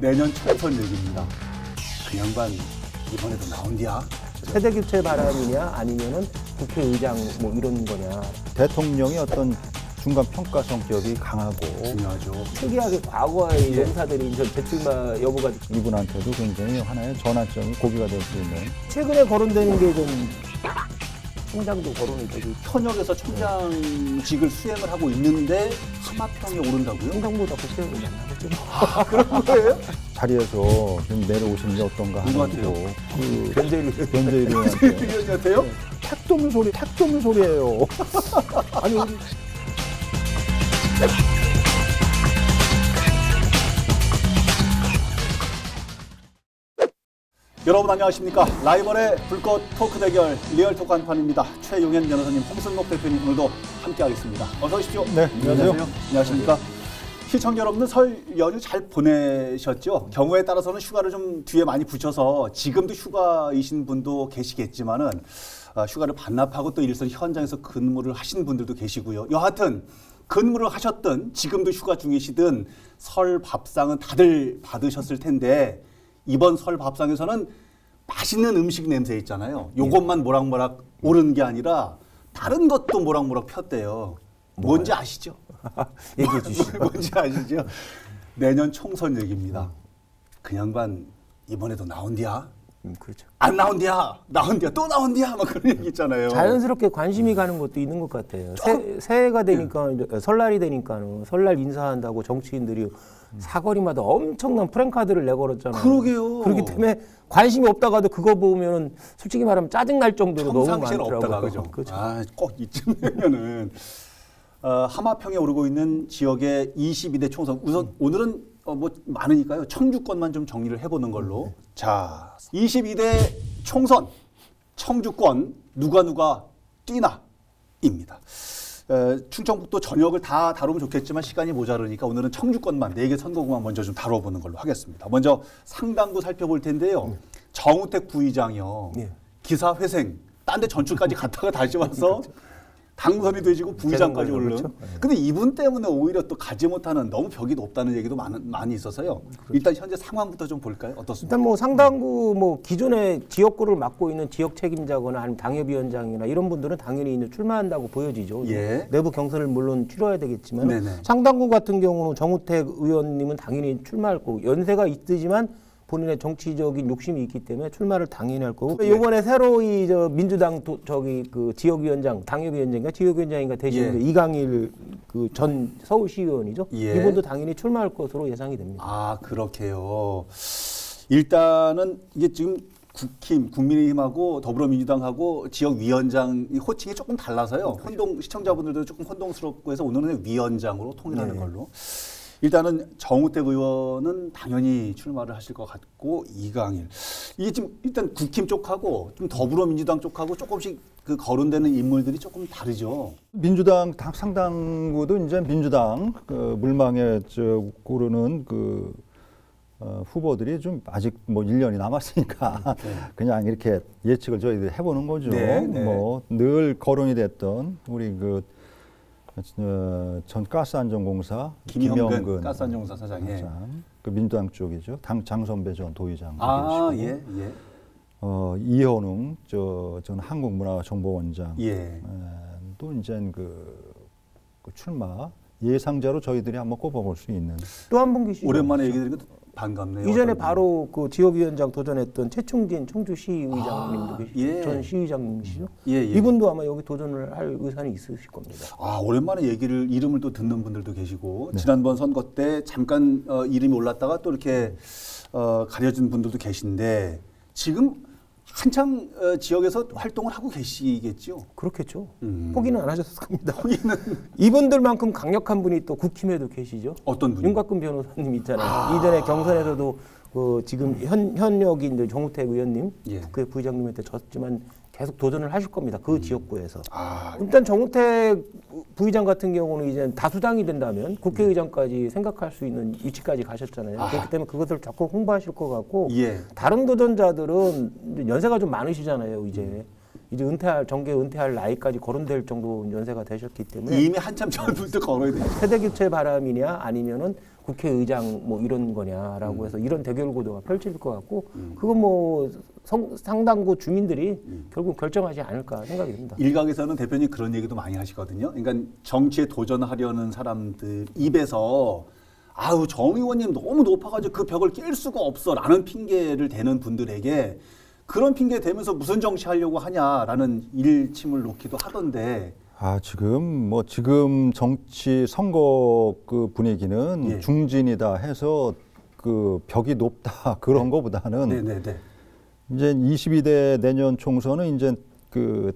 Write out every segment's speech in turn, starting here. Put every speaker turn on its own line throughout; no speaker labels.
내년 총선 얘기입니다. 그 양반 이번에도 나온디야?
세대 교체 바람이냐 아니면은 국회의장 뭐 이런 거냐.
대통령이 어떤 중간 평가 성격이 강하고
중요하죠.
특이하게 과거의 용사들이 이제 대출마 여부가
이분한테도 굉장히 하나의 전환점이 고비가 될 수 있는.
최근에 거론되는 게 좀 총장도 거론이 되고
현역에서 총장직을 수행을 하고 있는데 하마평에 오른다고요?
총장보다 국회의장 만나겠죠.
그런 거예요?
자리에서 좀 내려오시는 게 어떤가
누구
하는
같아요?
그
그
변재일이한테
의원이 같아요?
택 도는 소리예요.
아니 우리
여러분 안녕하십니까? 라이벌의 불꽃 토크 대결 리얼 토크 한판입니다. 최용현 변호사님, 홍승록 대표님 오늘도 함께하겠습니다. 어서 오십시오.
네, 안녕하세요.
안녕하십니까? 시청자 여러분들 설 연휴 잘 보내셨죠? 경우에 따라서는 휴가를 좀 뒤에 많이 붙여서 지금도 휴가이신 분도 계시겠지만은 휴가를 반납하고 또 일선 현장에서 근무를 하신 분들도 계시고요. 여하튼 근무를 하셨든 지금도 휴가 중이시든 설 밥상은 다들 받으셨을 텐데 이번 설 밥상에서는 맛있는 음식 냄새 있잖아요. 요것만 모락모락 오른 게 아니라 다른 것도 모락모락 폈대요. 뭔지 아시죠?
얘기해 주시죠.
뭔지 아시죠? 내년 총선 얘기입니다. 그 양반 이번에도 나온디야?
그렇죠.
안 나온디야? 나온디야? 또 나온디야? 막 그런 얘기 있잖아요.
자연스럽게 관심이 가는 것도 있는 것 같아요. 새해가 되니까 이제 설날이 되니까는 설날 인사한다고 정치인들이 사거리마다 엄청난 프랭카드를 내걸었잖아요.
그러게요.
그렇기 때문에 관심이 없다가도 그거 보면 솔직히 말하면 짜증 날 정도로 너무
평상시에는
많더라고요.
없다가 그죠?
그렇죠.
꼭 이쯤 되면은 하마평에 오르고 있는 지역의 22대 총선. 우선 오늘은 뭐 많으니까요. 청주권만 좀 정리를 해보는 걸로. 자, 22대 총선 청주권 누가 뛰나입니다. 충청북도 전역을 다 다루면 좋겠지만 시간이 모자르니까 오늘은 청주권만 4개 선거구만 먼저 좀 다뤄보는 걸로 하겠습니다. 먼저 상당구 살펴볼 텐데요. 정우택 부의장이요. 기사 회생, 딴 데 전출까지 갔다가 다시 와서 당선이 되지고 부의장까지 오르는.
그렇죠.
근데 이분 때문에 오히려 또 가지 못하는 너무 벽이 높다는 얘기도 많이 있어서요.
그렇죠.
일단 현재 상황부터 좀 볼까요? 어떻습니까?
일단 뭐 상당구 뭐 기존에 지역구를 맡고 있는 지역 책임자거나 아니면 당협위원장이나 이런 분들은 당연히 이제 출마한다고 보여지죠.
예.
내부 경선을 물론 치러야 되겠지만
네네.
상당구 같은 경우는 정우택 의원님은 당연히 출마할 거고 연세가 있지만 본인의 정치적인 욕심이 있기 때문에 출마를 당연히 할 거고 이번에 새로이 민주당 그 지역위원장, 당협위원장인가 지역위원장인가 되시는데 이강일 그 전 서울시의원이죠. 이분도 당연히 출마할 것으로 예상이 됩니다.
아, 그렇게요. 일단은 이게 지금 국민의힘하고 더불어민주당하고 지역위원장 호칭이 조금 달라서요. 시청자분들도 조금 혼동스럽고 해서 오늘은 위원장으로 통일하는 걸로. 일단은 정우택 의원은 당연히 출마를 하실 것 같고 이강일 이게 지금 일단 국힘 쪽하고 좀 더불어민주당 쪽하고 조금씩 그 거론되는 인물들이 조금 다르죠.
민주당 상당구도 이제 민주당 그 물망에 오르는 그 후보들이 좀 아직 뭐 1년이 남았으니까 그냥 이렇게 예측을 저희들이 해보는 거죠. 뭐 늘 거론이 됐던 우리 전 가스안전공사
김영근 가스안전공사 사장,
그 민주당 쪽이죠. 당 장선배 전 도의장. 이현웅 전 한국문화정보원장. 또 이제 그 출마 예상자로 저희들이 한번 꼽아볼 수 있는.
또 한 분 계시죠.
오랜만에 얘기 드리니까 반갑네요.
이전에 바로 그 지역위원장 도전했던 최충진 청주시의장님도 계시죠. 전 시의장님이시죠. 이분도 아마 여기 도전을 할 의사는 있으실 겁니다.
아, 오랜만에 이름을 또 듣는 분들도 계시고 지난번 선거 때 잠깐 이름이 올랐다가 또 이렇게 가려진 분들도 계신데 지금 한창 지역에서 활동을 하고 계시겠죠?
그렇겠죠. 포기는 안 하셨을 겁니다.
포기는
이분들만큼 강력한 분이 또 국힘에도 계시죠.
어떤 분이요?
윤곽근 변호사님 있잖아요. 이전에 경선에서도 지금 현역인 이제 정우택 의원님 국회 부의장님한테 졌지만 계속 도전을 하실 겁니다. 그 지역구에서. 일단 정우택 부의장 같은 경우는 이제 다수당이 된다면 국회의장까지 생각할 수 있는 위치까지 가셨잖아요. 그렇기 때문에 그것을 자꾸 홍보하실 것 같고 다른 도전자들은 연세가 좀 많으시잖아요. 이제 정계 은퇴할 나이까지 거론될 정도 연세가 되셨기 때문에
이미 한참 전부터 걸어야 돼요.
세대 교체 바람이냐 아니면은 국회의장 뭐 이런 거냐라고 해서 이런 대결 구도가 펼쳐질 것 같고 그건 뭐 상당부 주민들이 결국 결정하지 않을까 생각이 듭니다.
일각에서는 대표님 그런 얘기도 많이 하시거든요. 그러니까 정치에 도전하려는 사람들 입에서 아우 정 의원님 너무 높아가지고 그 벽을 깰 수가 없어라는 핑계를 대는 분들에게 그런 핑계 대면서 무슨 정치하려고 하냐라는 일침을 놓기도 하던데.
지금 정치 선거 그 분위기는
예.
중진이다 해서 그 벽이 높다 그런 거보다는
네네네.
이제 22대 내년 총선은 이제 그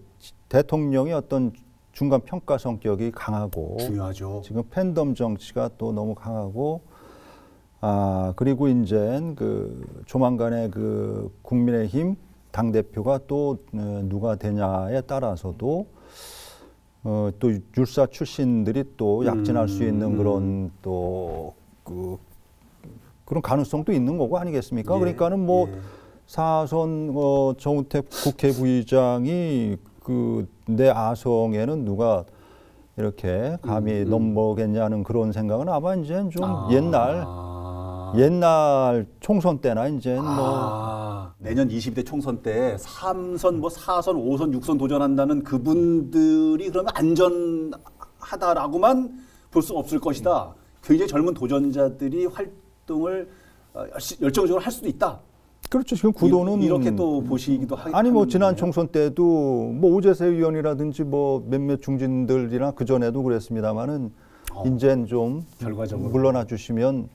대통령의 어떤 중간 평가 성격이 강하고
중요하죠.
지금 팬덤 정치가 또 너무 강하고 그리고 이제 그 조만간에 그 국민의힘 당 대표가 또 누가 되냐에 따라서도 또 율사 출신들이 또 약진할 수 있는 그런 또 그런 가능성도 있는 거고 아니겠습니까?
예,
그러니까는 뭐
예.
사선 정우택 국회 부의장이 그 내 아성에는 누가 이렇게 감히 넘보겠냐는 그런 생각은 아마 이제 좀 옛날 총선 때나 이제
내년 22대 총선 때 3선, 뭐 4선, 5선, 6선 도전한다는 그분들이 그러면 안전하다라고만 볼 수 없을 것이다. 굉장히 젊은 도전자들이 활동을 열정적으로 할 수도 있다.
그렇죠. 지금 구도는
이렇게 또 보시기도 하겠네요.
아니 뭐 지난 총선 때도 뭐 오재세 의원이라든지 뭐 몇몇 중진들이나 그 전에도 그랬습니다만은 이젠 좀
결과적으로
물러나 주시면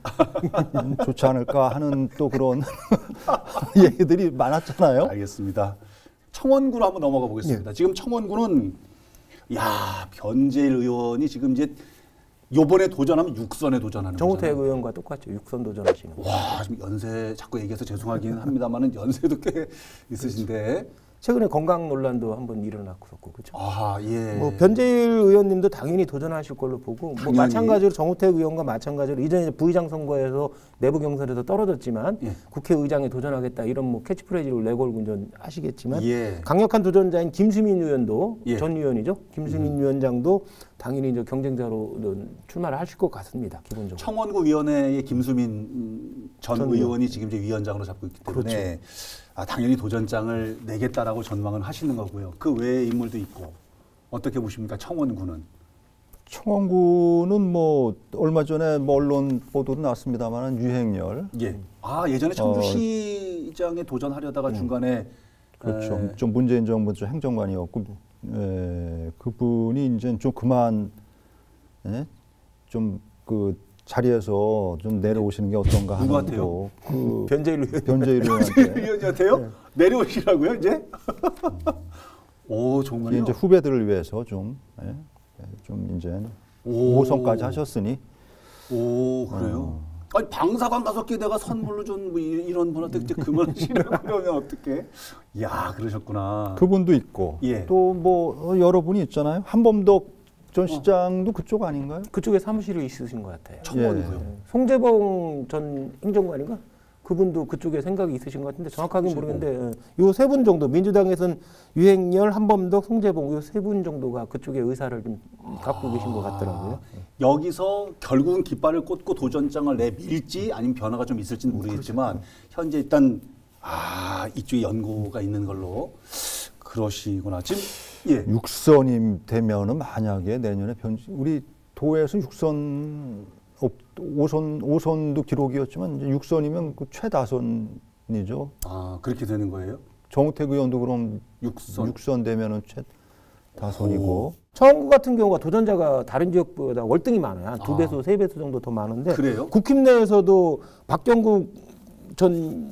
좋지 않을까 하는 또 그런 얘기들이 많았잖아요.
알겠습니다. 청원구로 한번 넘어가 보겠습니다. 지금 청원구는 변재일 의원이 지금 이제 요번에 도전하면 6선에 도전하는
정우택
거잖아요.
의원과 똑같죠. 6선 도전하시는 거.
와, 지금 연세 자꾸 얘기해서 죄송하긴 합니다만은 연세도 꽤 있으신데.
최근에 건강 논란도 한번 일어났었고 그렇죠.
예.
뭐 변재일 의원님도 당연히 도전하실 걸로 보고 뭐
당연히.
마찬가지로 정우택 의원과 마찬가지로 이전에 부의장 선거에서 내부 경선에서 떨어졌지만
예.
국회의장에 도전하겠다 이런 뭐 캐치프레이즈를 내걸고 이제 하시겠지만
예.
강력한 도전자인 김수민 의원도
예.
전 의원이죠. 김수민 위원장도 당연히 이제 경쟁자로 출마를 하실 것 같습니다. 기본적으로.
청원구 위원회의 김수민 전 의원이 지금 이제 위원장으로 잡고 있기 때문에
그렇죠.
당연히 도전장을 내겠다라고 전망을 하시는 거고요. 그 외의 인물도 있고 어떻게 보십니까? 청원구는?
청원구는 뭐 얼마 전에 뭐 언론 보도도 났습니다만은 유행열.
예. 예전에 청주시장에 도전하려다가 중간에
그렇죠. 좀 문재인 정부 좀 행정관이었고 그분이 이제 좀 그만 좀 그 자리에서 좀 내려오시는 게 어떤가 하는
누구한테요?
그
변재일 의원.
변재일 의원한테
의원한테요? 내려오시라고요, 이제? 오, 정말요?
이제 후배들을 위해서 좀 이제 5선까지 하셨으니.
오, 그래요? 아니, 방사관 5개 내가 선물로 준 뭐 이런 분한테 이제 그만하시라고 그러면 어떡해? 이야, 그러셨구나.
그분도 있고
예.
또 뭐 여러분이 있잖아요. 한범덕 전 시장도 그쪽 아닌가요?
그쪽에 사무실이 있으신 것 같아요.
청원구요.
송재봉 전 행정관인가? 그분도 그쪽에 생각이 있으신 것 같은데 정확하게 모르겠는데 요 세 분 정도 민주당에서는 유행열, 한범덕, 송재봉 요 세 분 정도가 그쪽에 의사를 좀 갖고 계신 것 같더라고요.
여기서 결국은 깃발을 꽂고 도전장을 내밀지 아니면 변화가 좀 있을지는 모르겠지만 현재 일단 이쪽에 연고가 있는 걸로 그러시구나. 지금
6선이 되면은 만약에 내년에 우리 도에서 5선도 기록이었지만 이제 6선이면 그 최다선이죠.
그렇게 되는 거예요?
정우택 의원도 그럼
6선.
6선 되면은 최다선이고.
청원구 같은 경우가 도전자가 다른 지역보다 월등히 많아요. 한 2배수, 3배수 정도 더 많은데
그래요?
국힘 내에서도 박경국 전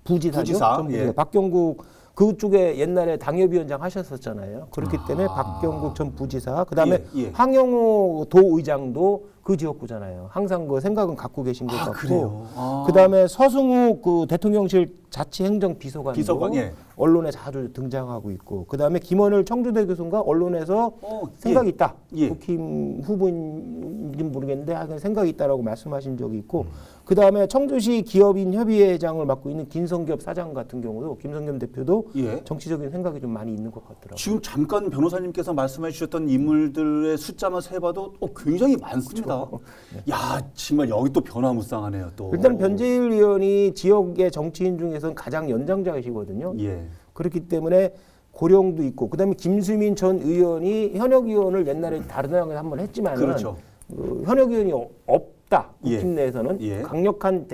부지사죠.
부지사,
전
예.
박경국 그쪽에 옛날에 당협위원장 하셨었잖아요. 그렇기 때문에 박경국 전 부지사, 그다음에
예.
황영호 도의장도 그 지역구잖아요. 항상 그 생각은 갖고 계신 것 같고,
그래요?
그다음에 서승욱 그 대통령실 자치행정비서관도
비서관, 예.
언론에 자주 등장하고 있고 그다음에 김원일 청주대 교수가 언론에서 생각이
예.
있다.
예.
국힘 후보인지는 모르겠는데 하여간 생각이 있다라고 말씀하신 적이 있고 그다음에 청주시 기업인 협의회장을 맡고 있는 김성겸 사장 같은 경우도 김성겸 대표도
예.
정치적인 생각이 좀 많이 있는 것 같더라고요.
지금 잠깐 변호사님께서 말씀해 주셨던 인물들의 숫자만 세봐도 굉장히 많습니다.
그렇죠.
야, 정말 여기 또 변화무쌍하네요. 또
일단 변재일 의원이 지역의 정치인 중에서는 가장 연장자이시거든요.
예.
그렇기 때문에 고령도 있고 그다음에 김수민 전 의원이 현역 의원을 옛날에 다른 당에서 한번 했지만
그렇죠.
현역 의원이 없다.
예.
국힘 내에서는
예.
강력한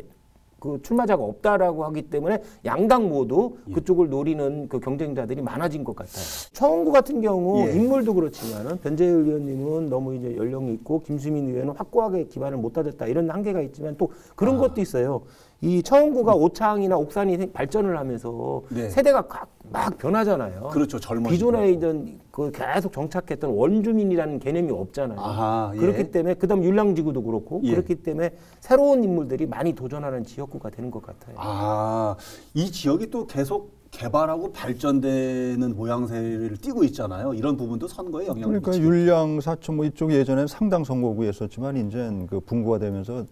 그 출마자가 없다라고 하기 때문에 양당 모두
예.
그쪽을 노리는 그 경쟁자들이 많아진 것 같아요. 청원구 같은 경우
예.
인물도 그렇지만은 변재일 의원님은 너무 이제 연령이 있고 김수민 의원은 확고하게 기반을 못 다졌다 이런 한계가 있지만 또 그런 것도 있어요. 이 청원구가 오창이나 옥산이 발전을 하면서
네.
세대가 막 변하잖아요.
그렇죠. 젊어지고.
기존에 이전 그 계속 정착했던 원주민이라는 개념이 없잖아요.
아하, 예.
그렇기 때문에 그다음 율량지구도 그렇고
예.
그렇기 때문에 새로운 인물들이 많이 도전하는 지역구가 되는 것 같아요.
아, 이 지역이 또 계속 개발하고 발전되는 모양새를 띠고 있잖아요. 이런 부분도 선거에 영향을
그러니까
미치고.
율량 사천 뭐 이쪽 예전에는 상당 선거구였었지만 이제 그 분구가 되면서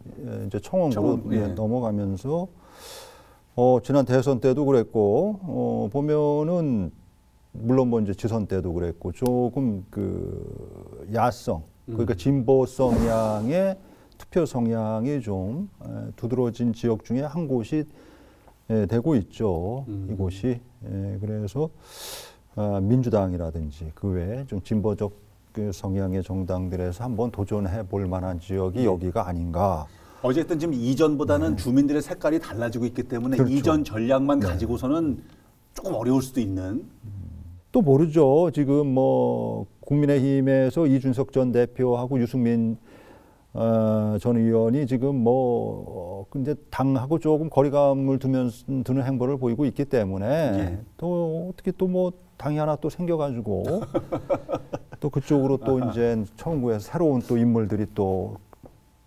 이제 청원구로
청원, 예.
넘어가면서 지난 대선 때도 그랬고 보면은 물론 뭐 이제 지선 때도 그랬고 조금 그 야성 그러니까 진보 성향의 투표 성향이 좀 두드러진 지역 중에 한 곳이 되고 있죠. 이곳이 그래서 민주당이라든지 그 외에 좀 진보적 그 성향의 정당들에서 한번 도전해 볼 만한 지역이 여기가 아닌가.
어쨌든 지금 이전보다는 주민들의 색깔이 달라지고 있기 때문에
그렇죠.
이전 전략만 가지고서는 조금 어려울 수도 있는.
또 모르죠. 지금 뭐 국민의힘에서 이준석 전 대표하고 유승민 전 의원이 지금 근데 당하고 조금 거리감을 두는 행보를 보이고 있기 때문에
예.
또 어떻게 또 뭐 당이 하나 또 생겨가지고 또 그쪽으로 또 이제 청구에서 새로운 또 인물들이 또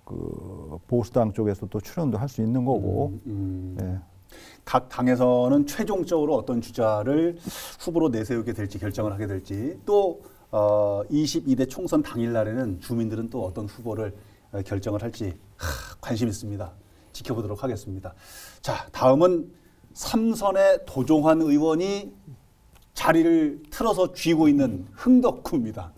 그 보수당 쪽에서 또 출연도 할 수 있는 거고. 네.
각 당에서는 최종적으로 어떤 주자를 후보로 내세우게 될지 결정을 하게 될지 또 22대 총선 당일날에는 주민들은 또 어떤 후보를 결정을 할지 관심 있습니다. 지켜보도록 하겠습니다. 자, 다음은 삼선의 도종환 의원이 자리를 틀어서 쥐고 있는 흥덕구입니다.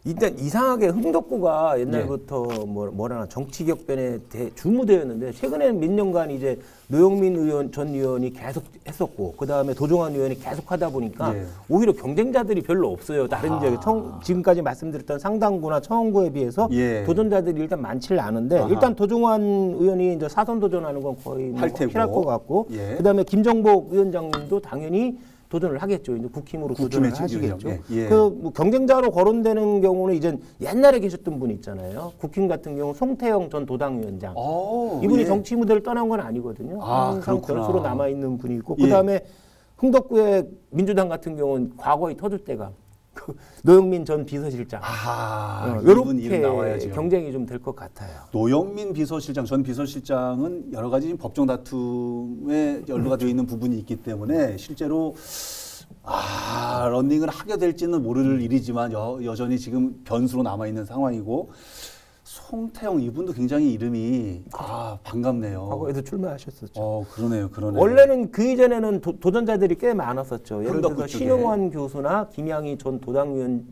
일단 이상하게 흥덕구가 옛날부터 뭐라나 정치 격변의 주무대였는데 최근에는 몇 년간 이제 노영민 의원 전 의원이 계속 했었고 그 다음에 도종환 의원이 계속 하다 보니까 오히려 경쟁자들이 별로 없어요. 다른 지역에 지금까지 말씀드렸던 상당구나 청원구에 비해서 도전자들이 일단 많지를 않은데 일단 도종환 의원이 이제 사선 도전하는 건 거의 뭐 필요할 것 같고 그 다음에 김정복 위원장님도 당연히 도전을 하겠죠. 이제 국힘으로 도전을 하시겠죠. 뭐 경쟁자로 거론되는 경우는 이제 옛날에 계셨던 분 있잖아요. 국힘 같은 경우 송태영 전 도당위원장. 이분이 정치 무대를 떠난 건 아니거든요. 항상 변수로 남아 있는 분이 있고 그다음에 흥덕구의 민주당 같은 경우는 과거에 터질 때가 노영민 전 비서실장. 이렇게 경쟁이 좀 될 것 같아요.
노영민 비서실장, 전 비서실장은 여러 가지 법정 다툼에 연루가 되어 있는 부분이 있기 때문에 실제로 러닝을 하게 될지는 모를 일이지만 여전히 지금 변수로 남아 있는 상황이고 송태영 이분도 굉장히 이름이 반갑네요.
과거에도 출마하셨었죠.
그러네요.
원래는 그 이전에는 도전자들이 꽤 많았었죠. 예를 들어서 신용환 교수나 김양희 전 도당위원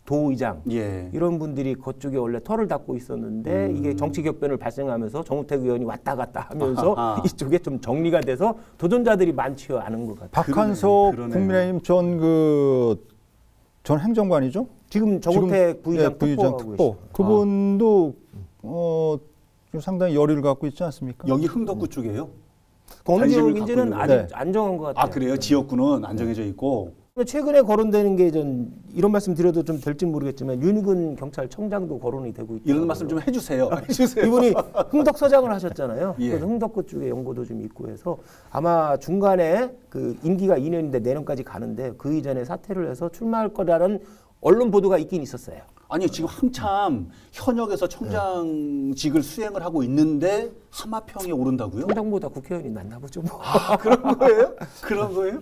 도의장 이런 분들이 그쪽에 원래 털을 닦고 있었는데 이게 정치 격변을 발생하면서 정우택 의원이 왔다 갔다 하면서 이쪽에 좀 정리가 돼서 도전자들이 많지 않은 것 같아요.
박한석 국민의힘 전 행정관이죠?
지금 정우택 부의장 특보.
그분도 상당히 열의를 갖고 있지 않습니까?
여기 흥덕구 쪽이에요?
어느 지역인지는 아직 안 정한 것 같아요.
그래요? 지역구는 안 정해져 있고.
최근에 거론되는 게 이런 말씀 드려도 좀 될지 모르겠지만 윤희근 경찰청장도 거론이 되고 있다.
이런 말씀 좀 해주세요.
이분이 흥덕서장을 하셨잖아요. 그래서 흥덕구 쪽에 연고도 좀 있고 해서 아마 중간에 그 임기가 2년인데 내년까지 가는데 그 이전에 사퇴를 해서 출마할 거라는 언론 보도가 있긴 있었어요.
아니 지금 한참 현역에서 청장직을 수행을 하고 있는데 하마평에 오른다고요?
청장보다 국회의원이 낫나 보죠. 뭐.
아, 그런 거예요? 그런 거예요?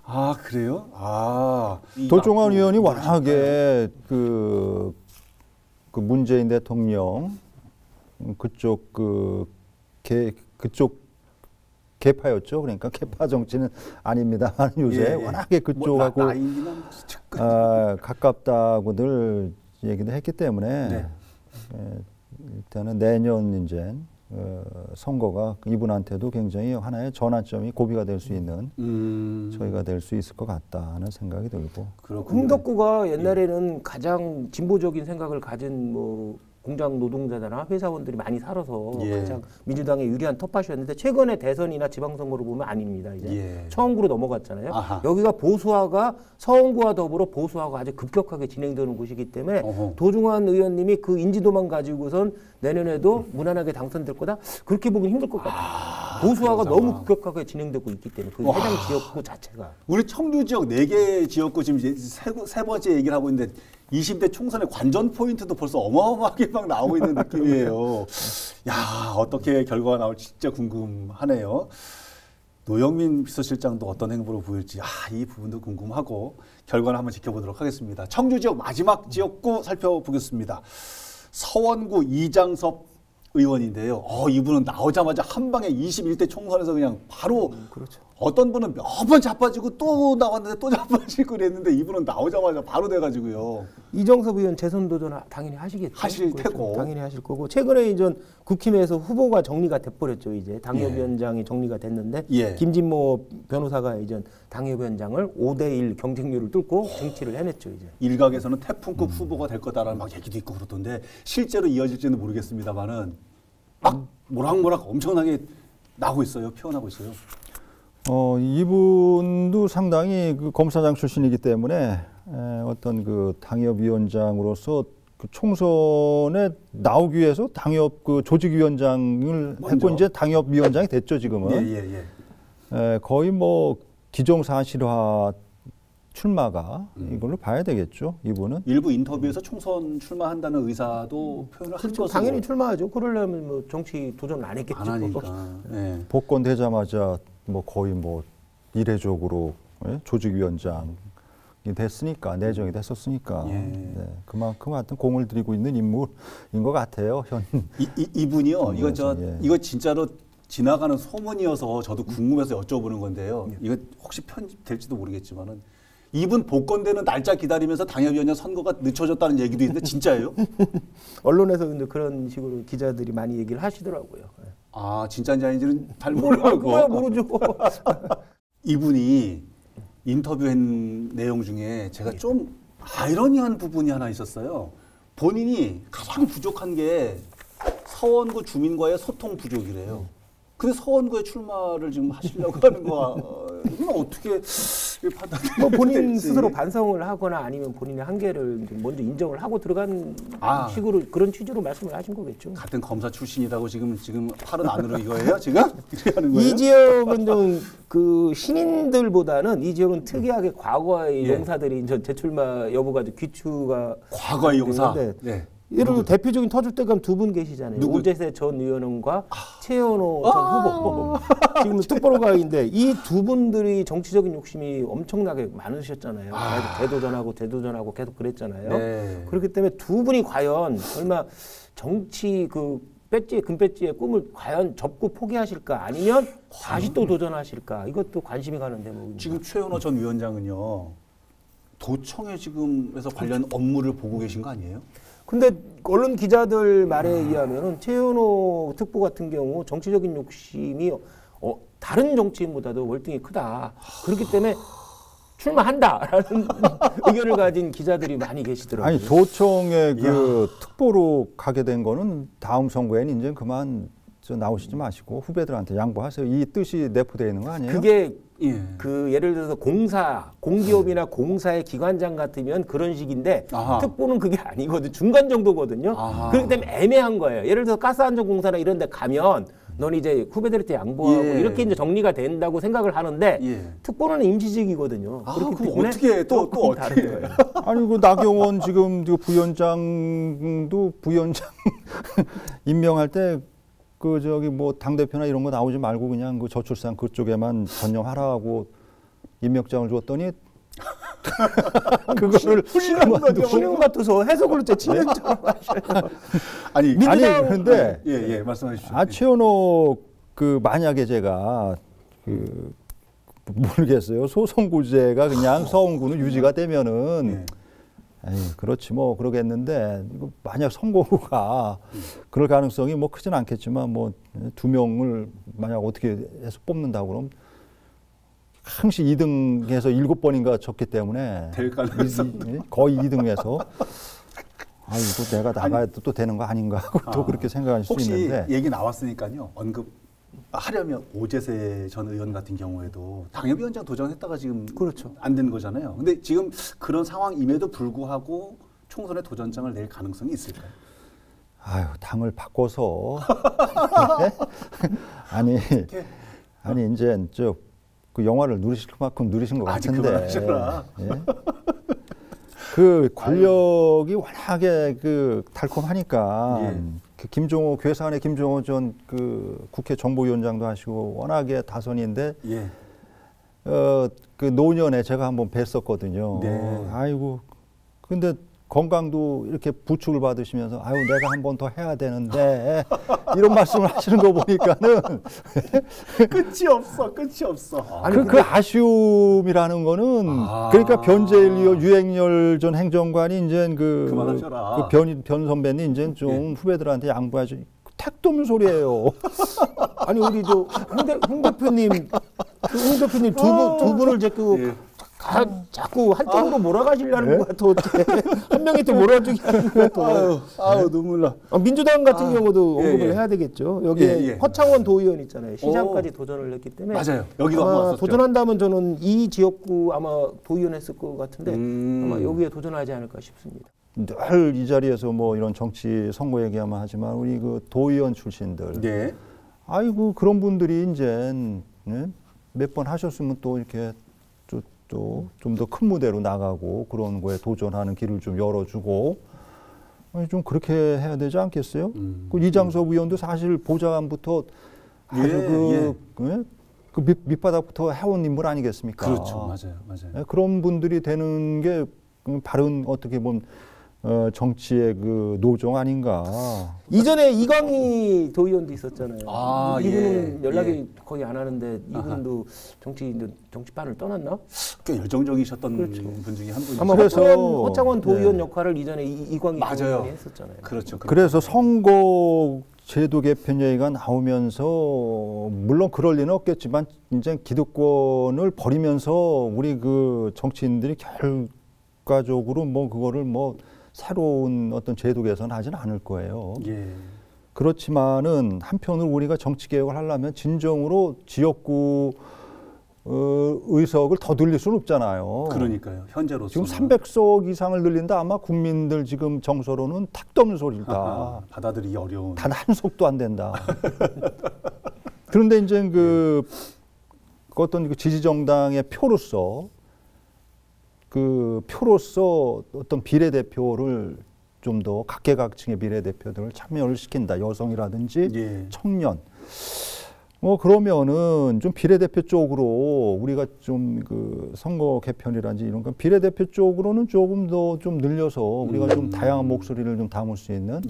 아 그래요? 아
도종환 의원이 워낙에 그 문재인 대통령 그쪽 그쪽 개파였죠. 그러니까 개파 정치는 아닙니다. 요새 워낙에 그쪽하고 가깝다고들 얘기도 했기 때문에 일단은 내년 이제 선거가 이분한테도 굉장히 하나의 전환점이 고비가 될 수 있는 저희가 될 수 있을 것 같다는 생각이 들고.
흥덕구가 옛날에는 가장 진보적인 생각을 가진 뭐 공장 노동자나 회사원들이 많이 살아서 가장 민주당에 유리한 텃밭이었는데 최근에 대선이나 지방선거를 보면 아닙니다. 이제 처음구로 넘어갔잖아요. 아하. 여기가 보수화가 서원구와 더불어 보수화가 아주 급격하게 진행되는 곳이기 때문에 도종환 의원님이 그 인지도만 가지고선 내년에도 무난하게 당선될 거다 그렇게 보기는 힘들 것 같아요. 보수화가 너무 급격하게 진행되고 있기 때문에 그 해당 지역구 자체가.
우리 청주 지역 4개 지역구 지금 이제 세 번째 얘기를 하고 있는데 20대 총선의 관전 포인트도 벌써 어마어마하게 막 나오고 있는 느낌이에요. 야, 어떻게 결과가 나올지 진짜 궁금하네요. 노영민 비서실장도 어떤 행보를 보일지 이 부분도 궁금하고 결과는 한번 지켜보도록 하겠습니다. 청주 지역 마지막 지역구 살펴보겠습니다. 서원구 이장섭 의원인데요. 이분은 나오자마자 한 방에 21대 총선에서 그냥 바로
그렇죠.
어떤 분은 몇 번 자빠지고 또 나왔는데 또 자빠지고 그랬는데 이분은 나오자마자 바로 돼가지고요.
이정섭 의원 재선 도전 당연히 하시겠죠.
하실
그렇죠.
테고.
당연히 하실 거고 최근에 이제 국힘에서 후보가 정리가 돼버렸죠. 이제 당협위원장이 정리가 됐는데 김진모 변호사가 이제 당협위원장을 5대1 경쟁률을 뚫고 정치를 해냈죠. 이제
일각에서는 태풍급 후보가 될 거다라는 막 얘기도 있고 그러던데 실제로 이어질지는 모르겠습니다만은 막 모락모락 엄청나게 나오고 있어요. 피어나고 있어요.
이분도 상당히 그 검사장 출신이기 때문에 어떤 그 당협위원장으로서 그 총선에 나오기 위해서 당협 그 조직위원장을 했고 이제 당협위원장이 됐죠 지금은. 거의 뭐 기정사실화 출마가 이걸로 봐야 되겠죠 이분은.
일부 인터뷰에서 총선 출마한다는 의사도 표현을 한 것으로.
당연히 출마하죠. 그러려면 뭐 정치 도전 안 했겠죠.
안 하니까.
복권되자마자 뭐 거의 뭐 이례적으로 조직위원장이 됐으니까 내정이 됐었으니까 그만큼 하여튼 공을 들이고 있는 인물인 것 같아요.
이분이요. 이거 진짜로 지나가는 소문이어서 저도 궁금해서 여쭤보는 건데요. 이거 혹시 편집될지도 모르겠지만은 이분 복권되는 날짜 기다리면서 당협위원장 선거가 늦춰졌다는 얘기도 있는데 진짜예요?
언론에서 근데 그런 식으로 기자들이 많이 얘기를 하시더라고요.
진짜인지 아닌지는 잘 모르고.
그거야 모르죠.
이분이 인터뷰한 내용 중에 제가 좀 아이러니한 부분이 하나 있었어요. 본인이 가장 부족한 게 서원구 주민과의 소통 부족이래요. 근데 서원구에 출마를 지금 하시려고 하는 거야. 이건 어떻게 판단돼야
뭐 본인 스스로 반성을 하거나 아니면 본인의 한계를 먼저 인정을 하고 들어간 식으로 그런 취지로 말씀을 하신 거겠죠.
같은 검사 출신이라고 지금 팔은 안으로 이거예요? 지금? 이렇게 하는 거예요?
이 지역은 좀 그 신인들보다는 이 지역은 특이하게 과거의 용사들이 이제 재출마 여부가 귀추가
과거의 용사.
예를 들어 대표적인 터줏대감 두 분 계시잖아요. 오재세 전 의원과 최현호 전 후보. 지금 뚝보로가인데 이 두 분들이 정치적인 욕심이 엄청나게 많으셨잖아요. 대도전하고 계속 그랬잖아요. 그렇기 때문에 두 분이 과연 설마 정치 금배지의 꿈을 과연 접고 포기하실까 아니면 다시 또 도전하실까 이것도 관심이 가는 대목입니다.
지금 최현호 전 위원장은요. 도청에 지금에서 관련 업무를 보고 계신 거 아니에요?
근데 언론 기자들 말에 의하면은 최현호 특보 같은 경우 정치적인 욕심이 다른 정치인보다도 월등히 크다. 그렇기 때문에 출마한다라는 의견을 가진 기자들이 많이 계시더라고요.
아니 도청에 그 특보로 가게 된 거는 다음 선거에는 이제 그만 나오시지 마시고 후배들한테 양보하세요. 이 뜻이 내포되어 있는 거 아니에요?
그게 그 예를 들어서 공기업이나 공사의 기관장 같으면 그런 식인데 특보는 그게 아니거든. 중간 정도거든요. 그렇기 때문에 애매한 거예요. 예를 들어서 가스안전공사나 이런 데 가면 넌 이제 후배들한테 양보하고
예.
이렇게 이제 정리가 된다고 생각을 하는데
예.
특보는 임시직이거든요. 그렇기
그럼
때문에
어떻게 또
조금
어떻게
다른 거예요.
아니 그 나경원 지금 그 부위원장도 부위원장 임명할 때 그 저기 뭐 당 대표나 이런 거 나오지 말고 그냥 그 저출산 그쪽에만 전념하라고 임명장을 줬더니 그거를
신용 같아서 해석을 제 치명적으로 하셔요.
아니
그런데
예 말씀해 주십시오.
최현옥 그 만약에 제가 그 모르겠어요 소송구제가 그냥 서원구는 유지가 되면은 에이, 그렇지 뭐 그러겠는데 이거 만약 선거구가 그럴 가능성이 뭐 크진 않겠지만 뭐 2명을 만약 어떻게 해서 뽑는다고 그러면 항시 2등해서 7번인가 졌기 때문에
될 가능성
거의 2등해서 아 이거 내가 나가야 또 되는 거 아닌가 하고 또 그렇게 생각할 수
혹시
있는데
얘기 나왔으니까요. 언급하려면 오재세 전 의원 같은 경우에도 당협위원장 도전했다가 지금
그렇죠.
안 된 거잖아요. 근데 지금 그런 상황임에도 불구하고 총선에 도전장을 낼 가능성이 있을까요?
아유 당을 바꿔서 아니 이제 그 영화를 누리실 만큼 누리신 것
아직
같은데
그만하셔라.
예? 그 권력이 워낙에 그 달콤하니까
예.
그 김종호 괴산의 김종호 전 그 국회 정보위원장도 하시고 워낙에 다선인데
예.
그 노년에 제가 한번 뵀었거든요.
네.
아이고 근데 건강도 이렇게 부축을 받으시면서 아유 내가 한 번 더 해야 되는데 이런 말씀을 하시는 거 보니까는
끝이 없어.
그 아쉬움이라는 거는 그러니까 변재일 유행열 전 행정관이 이제
그만하셔라.
변 선배님 이제 좀 후배들한테 양보하죠. 택도 없는 소리예요.
아니 우리 저 홍 대표님 두 분을 자꾸 자꾸 한쪽으로 몰아가시려는 것 같아. 어떻게 한 명이 또 몰아주기 하는 것 같아.
아유 눈물 나.
민주당 같은 경우도 언급을 해야 되겠죠. 여기에 허창원 도의원 있잖아요. 시장까지 도전을 했기 때문에
맞아요. 여기도 한번 왔었죠.
도전한다면 저는 이 지역구 아마 도의원 했을 것 같은데 아마 여기에 도전하지 않을까 싶습니다.
늘 이 자리에서 뭐 이런 정치 선거 얘기하면 하지만 우리 그 도의원 출신들,
네.
아이고 그런 분들이 이제 몇 번 하셨으면 또 이렇게 또 좀 더 큰 무대로 나가고 그런 거에 도전하는 길을 좀 열어주고 좀 그렇게 해야 되지 않겠어요? 그 이장섭 의원도 사실 보좌관부터 아주 그 밑바닥부터 해온 인물 아니겠습니까?
그렇죠, 맞아요.
그런 분들이 되는 게 바른 어떻게 보면 정치의 그 노정 아닌가.
이전에 이광희 도의원도 있었잖아요. 이분은
예.
연락이 거의 안 하는데 이분도 정치판을 떠났나?
꽤 열정적이셨던
그렇죠.
분 중에 한 분이죠.
아마
그래서
허창원 도의원 역할을 이전에 이광희 도의원이 했었잖아요.
그렇죠.
그래서 선거 제도 개편 얘기가 나오면서 물론 그럴 리는 없겠지만 이제 기득권을 버리면서 우리 그 정치인들이 결과적으로 뭐 그거를 뭐 새로운 어떤 제도 개선하지는 않을 거예요.
예.
그렇지만은 한편으로 우리가 정치 개혁을 하려면 진정으로 지역구 의석을 더 늘릴 수는 없잖아요.
그러니까요. 현재로서
지금 300석 이상을 늘린다 아마 국민들 지금 정서로는 택도 없는 소리다.
받아들이기 어려운.
단 한 석도 안 된다. 그런데 이제 그 어떤 그 지지 정당의 표로서 어떤 비례대표를 좀 더 각계각층의 비례대표들을 참여를 시킨다. 여성이라든지 청년. 뭐 그러면은 좀 비례대표 쪽으로 우리가 좀 그 선거 개편이라든지 이런 건 비례대표 쪽으로는 조금 더 좀 늘려서 우리가 좀 다양한 목소리를 좀 담을 수 있는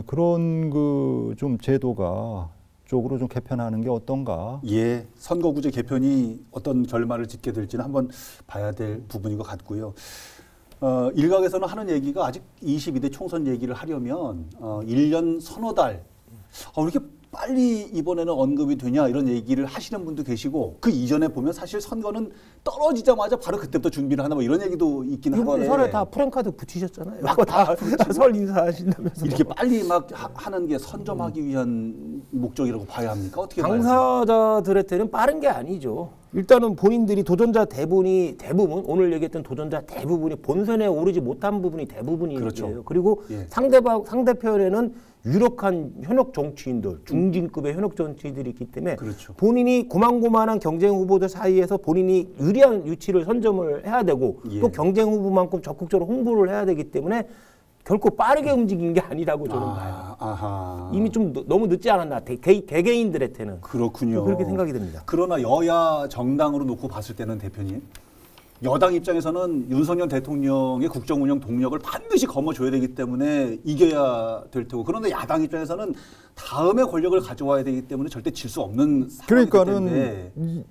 그런 그 좀 제도가 쪽으로 좀 개편하는 게 어떤가?
예, 선거구제 개편이 어떤 결말을 짓게 될지는 한번 봐야 될 부분인 것 같고요. 일각에서는 하는 얘기가 아직 22대 총선 얘기를 하려면 1년 서너 달, 왜 이렇게 빨리 이번에는 언급이 되냐 이런 얘기를 하시는 분도 계시고 그 이전에 보면 사실 선거는 떨어지자마자 바로 그때부터 준비를 하나 뭐 이런 얘기도 있긴 한데
이번 설에 다 프랭카드 붙이셨잖아요. 다 설 인사하신다면서
이렇게 빨리 막 하는 게 선점하기 위한 목적이라고 봐야 합니까? 어떻게 봐야
당사자들한테는 빠른 게 아니죠. 일단은 본인들이 도전자 대부분 오늘 얘기했던 도전자 대부분이 본선에 오르지 못한 부분이 대부분이에요.
그렇죠.
그리고 상대편에는 유력한 현역 정치인들, 중진급의 현역 정치인들이 있기 때문에
그렇죠.
본인이 고만고만한 경쟁 후보들 사이에서 본인이 유리한 위치를 선점을 해야 되고
예.
또 경쟁 후보만큼 적극적으로 홍보를 해야 되기 때문에 결코 빠르게 움직인 게 아니라고 저는 봐요.
아하.
이미 좀 너무 늦지 않았나 개개인들한테는
그렇군요.
그렇게 생각이 됩니다.
그러나 여야 정당으로 놓고 봤을 때는 대표님, 여당 입장에서는 윤석열 대통령의 국정운영 동력을 반드시 거머쥐어야 되기 때문에 이겨야 될 테고, 그런데 야당 입장에서는 다음에 권력을 가져와야 되기 때문에 절대 질 수 없는 상황이기 때문에.
그러니까는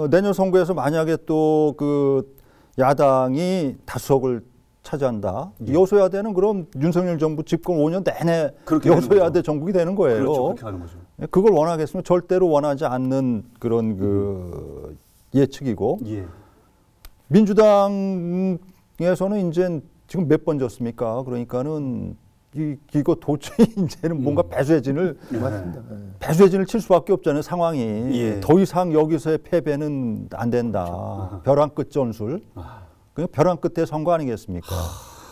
내년 선거에서 만약에 또 그 야당이 다수석을 차지한다.
예.
여소야대는 그럼 윤석열 정부 집권 5년 내내 여소야대 정국이 되는 거예요.
그렇죠. 그렇게 하는 거죠.
그걸 원하겠으면 절대로 원하지 않는 그런 그 예측이고.
예.
민주당에서는 이제 지금 몇 번 졌습니까? 그러니까는 이거 도저히 이제는 뭔가 배수진을 칠 수밖에 없잖아요, 상황이.
예.
더 이상 여기서의 패배는 안 된다. 벼랑 끝 전술. 그냥 벼랑 끝에 선거 아니겠습니까?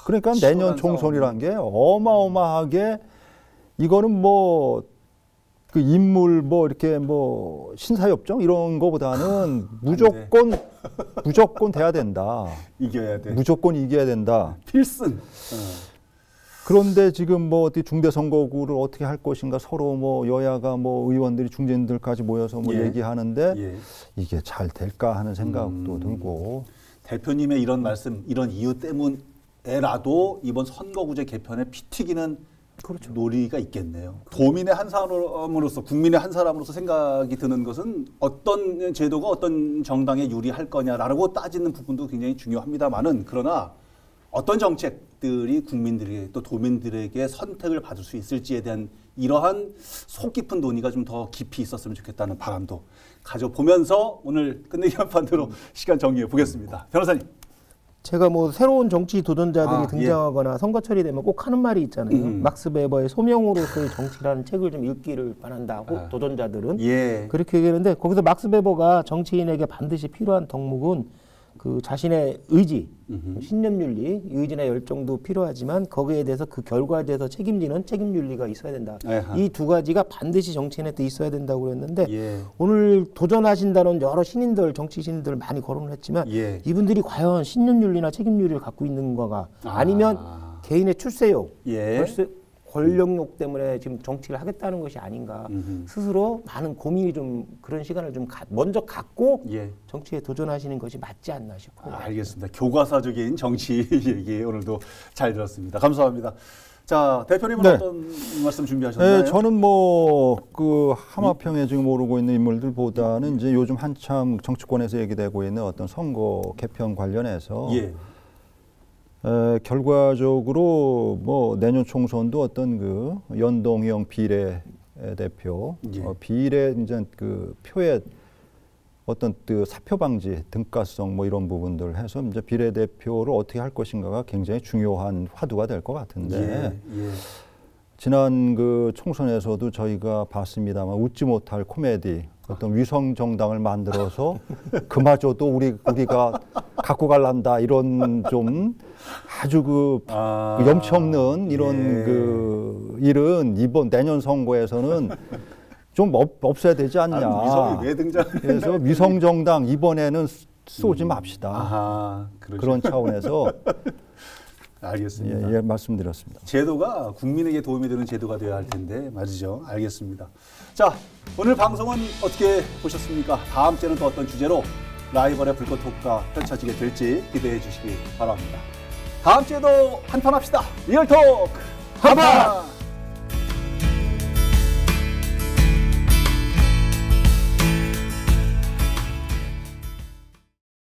그러니까 내년 총선이란 게 어마어마하게, 이거는 뭐 그 인물 뭐 이렇게 뭐 신사협정 이런 거보다는 무조건 돼야 된다.
이겨야 돼.
무조건 이겨야 된다.
필승.
그런데 지금 뭐 어디 중대선거구를 어떻게 할 것인가, 서로 뭐 여야가 뭐 의원들이 중진들까지 모여서 뭐
예.
얘기하는데
예.
이게 잘 될까 하는 생각도 들고.
대표님의 이런 말씀, 이런 이유 때문에라도 이번 선거구제 개편에 피 튀기는
그렇죠.
논의가 있겠네요. 도민의 한 사람으로서, 국민의 한 사람으로서 생각이 드는 것은 어떤 제도가 어떤 정당에 유리할 거냐라고 따지는 부분도 굉장히 중요합니다만은, 그러나 어떤 정책들이 국민들에게 또 도민들에게 선택을 받을 수 있을지에 대한 이러한 속 깊은 논의가 좀 더 깊이 있었으면 좋겠다는 바람도 가져보면서 오늘 끝내기 한판으로 시간 정리해 보겠습니다. 변호사님.
제가 뭐 새로운 정치 도전자들이
예.
등장하거나 선거철이 되면 꼭 하는 말이 있잖아요. 막스 베버의 소명으로서의 정치라는 책을 좀 읽기를 바란다. 도전자들은
예.
그렇게 얘기하는데, 거기서 막스 베버가 정치인에게 반드시 필요한 덕목은 그 자신의 의지, 신념윤리, 의지나 열정도 필요하지만 거기에 대해서 그 결과에 대해서 책임지는 책임윤리가 있어야 된다. 이 두 가지가 반드시 정치인한테 있어야 된다고 그랬는데,
예.
오늘 도전하신다는 여러 신인들, 정치 신인들 많이 거론을 했지만
예.
이분들이 과연 신념윤리나 책임윤리를 갖고 있는 거가 아니면 개인의 출세욕,
예.
권력욕 때문에 지금 정치를 하겠다는 것이 아닌가. 스스로 많은 고민이 좀, 그런 시간을 좀 먼저 갖고
예.
정치에 도전하시는 것이 맞지 않나 싶어요.
알겠습니다. 교과서적인 정치 얘기 오늘도 잘 들었습니다. 감사합니다. 자, 대표님은
네.
어떤 말씀 준비하셨나요?
네, 저는 뭐 그 하마평에 지금 오르고 있는 인물들보다는 이제 요즘 한참 정치권에서 얘기되고 있는 어떤 선거 개편 관련해서
예.
결과적으로 뭐 내년 총선도 어떤 그 연동형 비례대표,
예.
비례 이제 그 표의 어떤 그 사표 방지, 등가성 뭐 이런 부분들 해서 이제 비례대표를 어떻게 할 것인가가 굉장히 중요한 화두가 될 것 같은데,
예.
지난 그 총선에서도 저희가 봤습니다만 웃지 못할 코미디, 어떤 위성 정당을 만들어서 그마저도 우리가 갖고 갈란다, 이런 좀 아주 그 염치 없는 이런
예.
그 일은 이번 내년 선거에서는 좀 없어야 되지 않냐.
위성이 왜 등장을
그래서 위성 정당 이번에는 쏘지 맙시다.
아하, 그러죠.
그런 차원에서
알겠습니다.
예, 말씀드렸습니다.
제도가 국민에게 도움이 되는 제도가 되어야 할 텐데 말이죠. 알겠습니다. 자, 오늘 방송은 어떻게 보셨습니까? 다음 주에는 또 어떤 주제로 라이벌의 불꽃 토크가 펼쳐지게 될지 기대해 주시기 바랍니다. 다음 주에도 한판 합시다. 리얼토크 한판!